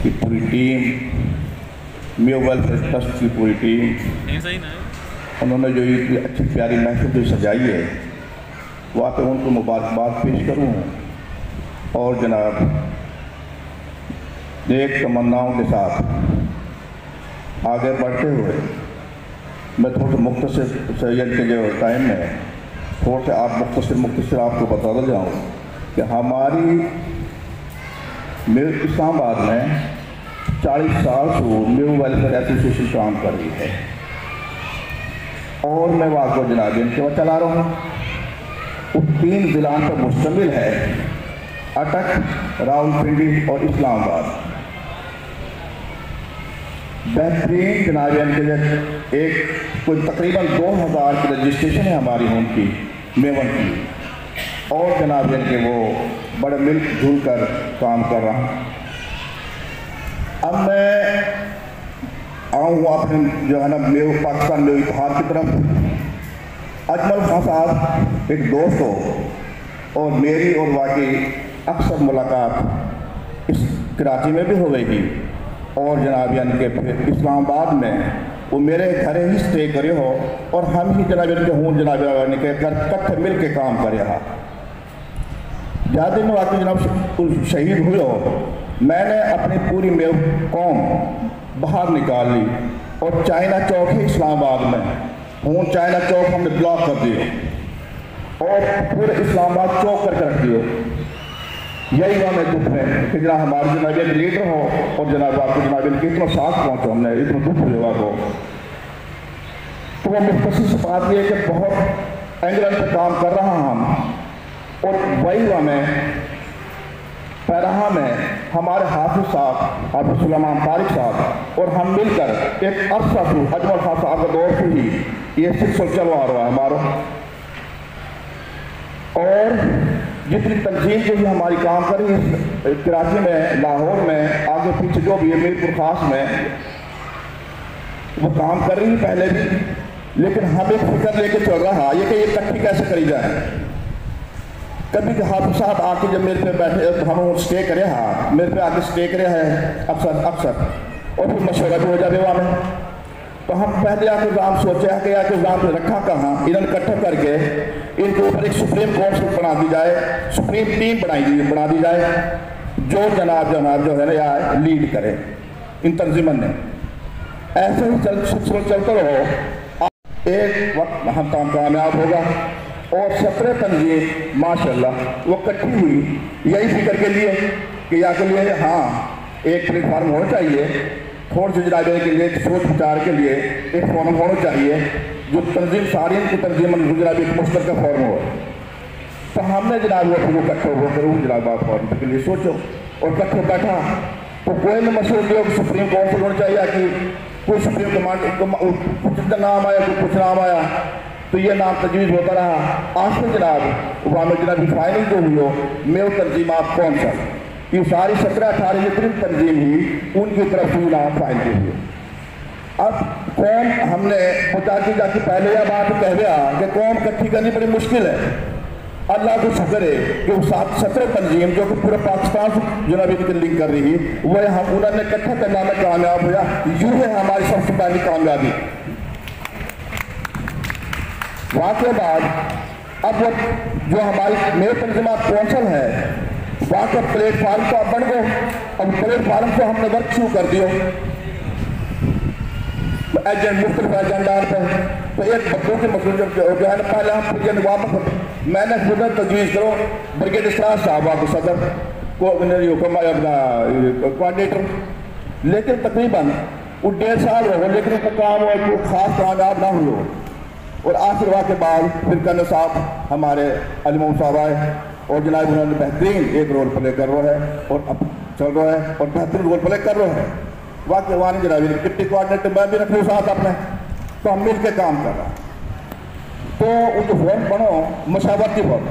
की पूरी team, Mayo welfare trust की पूरी टीम, उन्होंने जो इतनी अच्छी प्यारी महफिल जो सजाई है, वाकई उनको मुबारकबाद पेश करूँ। और जनाब नेक तमन्नाओं के साथ आगे बढ़ते हुए मैं थोड़ा सा मुख्तसर सैयद के जो टाइम में थोड़ा सा मुख्तसर आपको बताता जाऊँ कि हमारी इस्लामाबाद में 40 साल से मेयो वेलफेयर एसोसिएशन काम कर रही है और मैं वाक़ जनाब इनके चला रहा हूँ। वो 3 ज़िलों पर मुश्तमिल है, अटक, रावलपिंडी और इस्लामाबाद। बेहतरीन जनाब इनके एक कोई तकरीबन 2000 की रजिस्ट्रेशन है हमारी उनकी मेवन की, और जनाब इनके वो बड़े मिल जुल कर काम कर रहा हूँ। अब मैं आऊँ अपने जो है ना मेयो पाकिस्तान मेयो इतिहाद की तरफ। अजमल खान साहब एक दोस्त हो और मेरी और वाकई अक्सर मुलाकात इस कराची में भी होगी, और जनाब यानी कि फिर इस्लामाबाद में वो मेरे घर ही स्टे करे हो और हम ही जनाब इनके हूँ जनाब यानी कि कट्ठे मिल के काम करे। हाँ ज़्यादा दिन वाकई जनाब शहीद हुए हो, मैंने अपनी पूरी मेयो कौम बाहर निकाल ली और चाइना चौक है इस्लामाबाद में हूँ, चाइना चौक हमने ब्लॉक कर दिए और पूरे इस्लामाबाद चौक करके रख दिए। यही हुआ मैं दुख में कि जनाब हमारे जनाब एक लीडर हो और जनाब आपको जनाब इनके इतना साथ पहुँचो, हमने इतना दुख हुआ को। तो वो मुख्तसर से बात ये कि बहुत एंगल पे काम कर रहा हम, और वही हुआ मैं पैराहा में हमारे हाफिज साहब हाफिज सुलेमान तारिक साहब और हम मिलकर एक अरसा से अजमल खान साहब के दौर से ही ये सिलसिला चलवा रहा है हमारा। और जितनी तंजीम जो भी हमारी काम कर रही है कराची में, लाहौर में, आगे पीछे जो भी है मीरपुर खास में वो काम कर रही है पहले भी, लेकिन हम एक फिक्र लेके चल रहा है ये कि ये इकट्ठी कैसे करी जाए। कभी हाफिज साहब आके जब मेरे पे बैठे हम स्टे करे, हाँ मेरे पे आके स्टे करे है अक्सर और फिर मशवरा भी हो जाए वहाँ में, तो हम पहले आके नाम सोचे कि आके नाम रखा कहाँ, इन्होंने इकट्ठा करके इनके ऊपर एक सुप्रीम कोर्ट बना दी जाए, सुप्रीम टीम बना दी जाए जो जनाब जो है ना यहाँ लीड करे इन तंजीमन ने। ऐसे ही चलते रहो, एक वक्त हम कामयाब होगा। और 17 तंजीम माशाल्लाह वो इकट्ठी हुई यही फिक्र के लिए कि या के लिए हाँ एक प्लेटफार्म होना चाहिए, थोड़ी सी जनाब के लिए सोच विचार के लिए एक फॉर्म होना चाहिए जो तंजीम सारी की तंजीमन जनाब एक मुश्तरका फॉर्म हो। तो हमने जनाब वो फिर इकट्ठे होकर जनाब फॉर्म के लिए सोचो और इकट्ठे बैठा, तो कोई न मशहूर दियो कि सुप्रीम कोर्ट से होना चाहिए कि कोई सुप्रीम कमांड कुछ नाम आया कुछ नाम आया, तो ये नाम तजवीज़ होता रहा। आखिर जनाब वहाँ में जनाब फाइनल जो हुई हो मेयो तंजीमात कौन सा, ये सारी 17-18 जितनी तंजीम ही उनकी तरफ से नाम फाइनल हुई। अब कौम हमने मुताक़ी जाके पहले यह बात कह दिया कि कौम इकट्ठी करनी बड़ी मुश्किल है। अल्लाह को शुक्र है कि वो 17 तंजीम जो कि पूरे पाकिस्तान से जनाब इनकी लिंक कर रही वह हम उन्होंने इकट्ठा करने में कामयाब हुआ। यूँ है हमारी सबसे पहली कामयाबी। वहाँ के बाद अब वो जो हमारी मेयो तंजीमात कौंसल है वहाँ का प्लेटफार्म तो अब बन गए, अब प्लेटफार्म को हमने वर्क शुरू कर दियो मुख्तलिफ एजेंडा पर। तो एक बच्चों के मसले जो है ना पहले हम वापस मैंने खुद तजवीज़ करो ब्रिगेड इसराज साहब आप सदर को कोऑर्डिनेटर, लेकिन तकरीबन वो 1.5 साल हो गए लेकिन उनका काम वो खास कामयाब ना हुए। और आखिर के बाद फिर कर्नल साहब हमारे अलीमोम साहब आए और जनाब उन्होंने बेहतरीन एक रोल प्ले कर रहा है और अब चल रहा है और बेहतरीन रोल प्ले कर रहा है। वाकई वानी जनाब डिप्टी कोऑर्डिनेटर मैं भी रख लूँ साथ अपने, तो हम मिल के काम कर रहा है। तो वो जो फॉर्म बनो मशावरती फॉर्म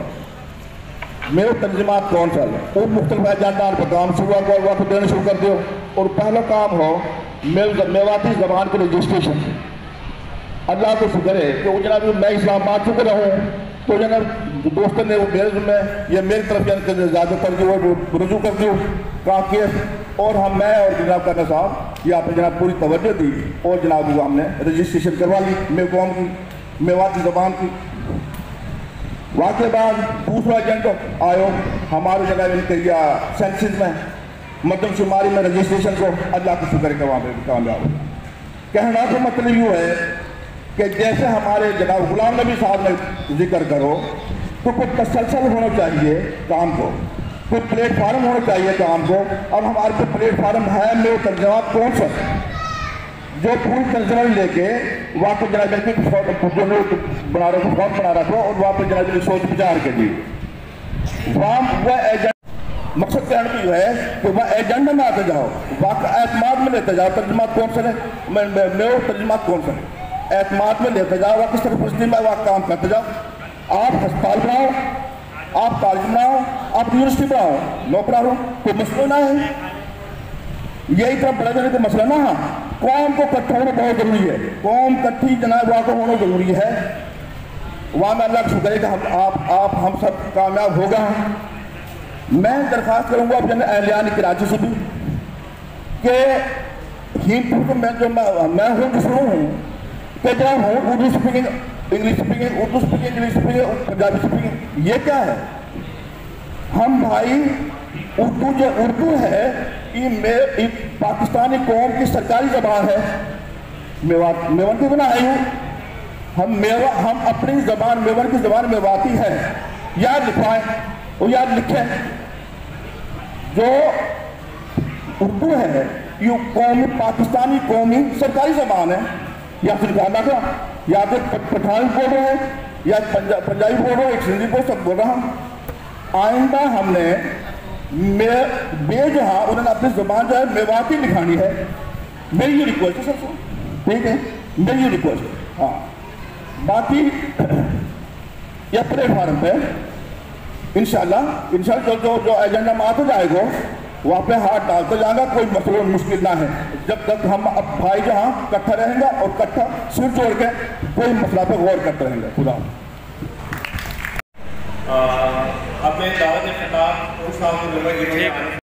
मेयो तंजीमात कौंसल वो मुख्तलिफ एजेंडा पर काम शुरू वक्त देना शुरू कर दियो। और पहला काम हो मेवाती जबान के रजिस्ट्रेशन। अल्लाह को शुक्र है कि वो जनाब मैं इस्लामाबाद चुके रहूँ तो जनाब दोस्तों ने वो मेरे में ये मेरी तरफ ज़्यादातर जो है रुजू कर दी का केस, और मैं और जनाब करना साहब ये आपने जनाब पूरी तवज्जो दी और जनाब वो हमने रजिस्ट्रेशन करवा ली मेकॉम की, मेवाती ज़बान की। वाक़े बाद दूसरा एजेंडा आयो हमारे जनाब इनके या सेंसिस में मरदमशुमारी में रजिस्ट्रेशन को अल्लाह के शुक्र के कामयाब हो। कहना तो मतलब यूँ है कि जैसे हमारे जनाब गुलाम नबी साहब ने जिक्र करो तो कुछ तसलसल होना चाहिए काम को, कुछ प्लेटफार्म होना चाहिए काम को। अब हमारे को प्लेटफार्म है मेरे तर्जमा कौन सा जो पूरी तर्जमा लेके वहाँ पर जनाब बना रखो, फॉर्म बना रखो और वहाँ पर जनाब सोच विचार के लिए वह एजेंट मकसद कहने की है कि वह एजेंडा में आते जाओ, वाक़ एतमाद में लेते जाओ। तर्जमात कौन सा है, मैं तर्जमात कौन सा है, एतमाद में लेते जाओ, वह किस तरह मुस्लिम में वह काम करते जाओ। आप अस्पताल बनाओ, आप कॉलेज बनाओ, आप यूनिवर्सिटी बनाओ, नौकरा हो, कोई मसला ना है। यही तरह बड़ा जाने का मसला ना, कौम को इकट्ठा होना बहुत जरूरी है, कौम इकट्ठी जनाब वहाँ को होना जरूरी है। वहाँ में अल्लाह का शुक्र है कि आप हम सब कामयाब होगा। मैं दरख्वास्त करूँगा अब जन एहलियान कराची से भी कि हीमपुर को मैं हूँ दूसरों हूँ कि जब हूँ Urdu speaking, English speaking, Urdu speaking, English speaking, Punjabi speaking, ये क्या है? हम भाई उर्दू जो उर्दू है ये पाकिस्तानी कौम की सरकारी ज़बान है। मेवात की बना आई हूँ, हम अपनी ज़बान मेवात की ज़बान मेवाती है, याद लिखवाएं और याद लिखें। जो उर्दू है ये कौमी पाकिस्तानी कौमी सरकारी ज़बान है, या फिर गाना का या फिर पठान बोल रहे हैं या पंजाबी बोल रहे हैं, सिंधी बोल सब बोल रहा हूँ। आइंदा हमने बेजहाँ उन्होंने अपनी ज़बान जो है मेवाती लिखानी है। मेरी ये रिक्वेस्ट है सबसे, ठीक है, मेरी ये रिक्वेस्ट है। हाँ, बाकी यह प्लेटफार्म पे इंशाल्लाह जो एजेंडा में आते जाएगा वहाँ पे हाथ डालते जाएगा, कोई मसला मुश्किल ना है। जब तक हम अब भाई जहाँ इकट्ठा रहेंगे और इकट्ठा सिर जोड़ के कोई मसला पे गौर करते रहेंगे। खुदा अपने दावत खिताब